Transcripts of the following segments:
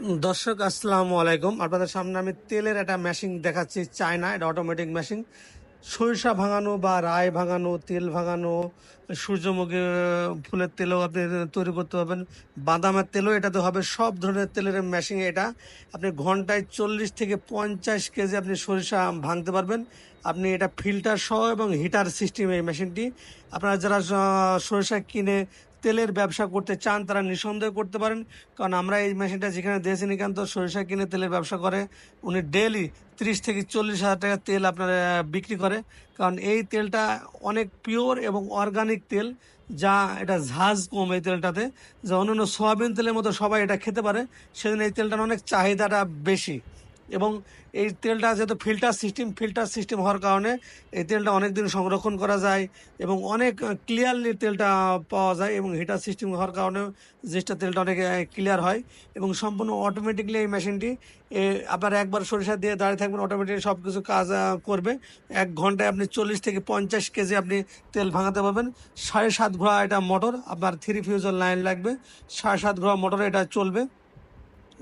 দর্শক আসসালামু আলাইকুম। আপনাদের সামনে আমি তেলের একটা মেশিন দেখাচ্ছি, চায়না, এটা অটোমেটিক মেশিন। সরিষা ভাঙানো বা রায় ভাঙানো, তেল ভাঙানো, সূর্যমুখী ফুলের তেলও আপনি তৈরি করতে পারবেন, বাদামের তেলও এটাতে হবে। সব ধরনের তেলের মেশিন এটা। আপনি ঘন্টায় 40 থেকে 50 কেজি আপনি সরিষা ভাঙতে পারবেন। আপনি এটা ফিল্টার সহ এবং হিটার সিস্টেম এই মেশিনটি। আপনারা যারা সরিষা কিনে তেলের ব্যবসা করতে চান তারা নিঃসন্দেহে করতে পারেন, কারণ আমরা এই মেশিনটা যেখানে দিয়েছি নিকান্ত সরিষা কিনে তেলের ব্যবসা করে, উনি ডেলি 30 থেকে 40 হাজার টাকা তেল আপনার বিক্রি করে। কারণ এই তেলটা অনেক পিওর এবং অর্গানিক তেল, যা এটা ঝাঁজ কম এই তেলটাতে, যা অন্যান্য সয়াবিন তেলের মতো সবাই এটা খেতে পারে, সেজন্য এই তেলটার অনেক চাহিদাটা বেশি। এবং এই তেলটা যেহেতু ফিল্টার সিস্টেম হওয়ার কারণে এই তেলটা অনেক দিন সংরক্ষণ করা যায় এবং অনেক ক্লিয়ারলি তেলটা পাওয়া যায়। এবং হিটার সিস্টেম হওয়ার কারণে জিনিসটা তেলটা অনেক ক্লিয়ার হয় এবং সম্পূর্ণ অটোমেটিকলি এই মেশিনটি আপনার একবার সরিষা দিয়ে দাঁড়িয়ে থাকবেন, অটোমেটিকলি সব কিছু কাজ করবে। 1 ঘন্টায় আপনি 40 থেকে 50 কেজি আপনি তেল ভাঙাতে পারবেন। 7.5 ঘোড়া এটা মোটর, আপনার 3 ফিউজের লাইন লাগবে, 7.5 ঘোড়া মোটরে এটা চলবে।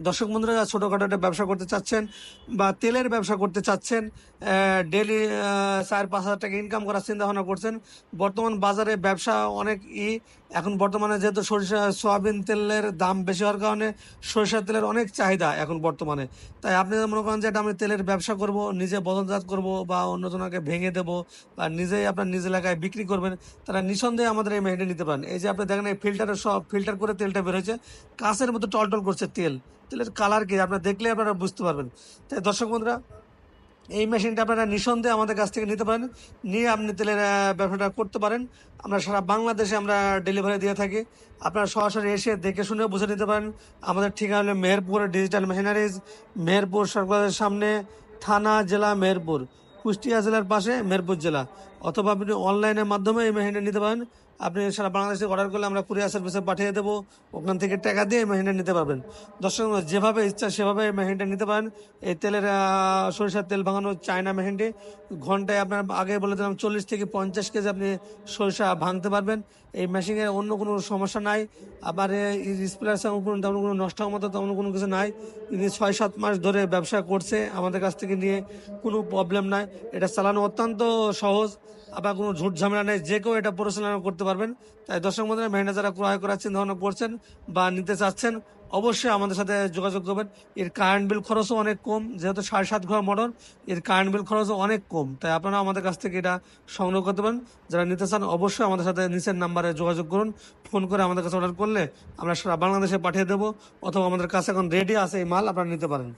দর্শক বন্ধুরা, ছোটোখাটো একটা ব্যবসা করতে চাচ্ছেন বা তেলের ব্যবসা করতে চাচ্ছেন, ডেলি 4-5 হাজার টাকা ইনকাম করার চিন্তা ভাবনা করছেন, বর্তমান বাজারে ব্যবসা অনেক এখন বর্তমানে যেহেতু সয়াবিন তেলের দাম বেশি হওয়ার কারণে সরিষার তেলের অনেক চাহিদা এখন বর্তমানে। তাই আপনি যদি মনে করেন যে এটা আমি তেলের ব্যবসা করব, নিজে বদলজাত করব বা অন্যজনকে ভেঙে দেবো বা নিজেই আপনার নিজ এলাকায় বিক্রি করবেন, তারা নিঃসন্দেহে আমাদের এই মেশিনটা নিতে পারেন। এই যে আপনি দেখেন, এই সব ফিল্টার করে তেলটা বের হয়েছে, কাঁচের মতো টলটল করছে তেলের কালার কি আপনারা দেখলে আপনারা বুঝতে পারবেন। তাই দর্শক বন্ধুরা, এই মেশিনটা আপনারা নিঃসন্দেহে আমাদের কাছ থেকে নিতে পারেন, নিয়ে আপনি তেলের ব্যবসাটা করতে পারেন। আমরা সারা বাংলাদেশে আমরা ডেলিভারি দিয়ে থাকি। আপনারা সরাসরি এসে দেখে শুনে বুঝে নিতে পারেন। আমাদের ঠিকানা হলো মেহেরপুর ডিজিটাল মেশিনারিজ, মেহেরপুর সরকারের সামনে, থানা জেলা মেহেরপুর, কুষ্টিয়া জেলার পাশে মেহেরপুর জেলা। অথবা আপনি অনলাইনের মাধ্যমে এই মেশিনটা নিতে পারেন। আপনি সারা বাংলাদেশে অর্ডার করলে আমরা কুরিয়ার সার্ভিসে পাঠিয়ে দেবো, ওখান থেকে টাকা দিয়ে এই মেশিনটা নিতে পারবেন। দর্শক, যেভাবে ইচ্ছা সেভাবে এই মেশিনটা নিতে পারেন। এই তেলের সরিষার তেল ভাঙানো চায়না মেশিনটি ঘন্টায় আপনার আগে বলে দিলাম 40 থেকে 50 কেজি আপনি সরিষা ভাঙতে পারবেন। এই মেশিনে অন্য কোনো সমস্যা নাই। আবার স্প্রেয়ার তেমন কোনো নষ্ট হওয়ার মতো তেমন কোনো কিছু নাই। তিনি 6-7 মাস ধরে ব্যবসা করছে আমাদের কাছ থেকে নিয়ে, কোনো প্রবলেম নাই। এটা চালানো অত্যন্ত সহজ, আবার কোনো ঝুট ঝামেলা নেই, যে কেউ এটা পরিচালনা করতে পারবেন। তাই দর্শক বন্ধুরা, মেশিনটা যারা ক্রয় করার চিন্তা ভাবনা করছেন বা নিতে চাচ্ছেন, অবশ্যই আমাদের সাথে যোগাযোগ করবেন। এর কারেন্ট বিল খরচও অনেক কম, যেহেতু 7.5 ঘোড়া মোটর, এর কারেন্ট বিল খরচও অনেক কম। তাই আপনারা আমাদের কাছ থেকে এটা সংগ্রহ করতে পারেন। যারা নিতে চান অবশ্যই আমাদের সাথে নিচের নাম্বারে যোগাযোগ করুন। ফোন করে আমাদের কাছে অর্ডার করলে আমরা সারা বাংলাদেশে পাঠিয়ে দেবো, অথবা আমাদের কাছে এখন রেডি আছে এই মাল, আপনারা নিতে পারেন।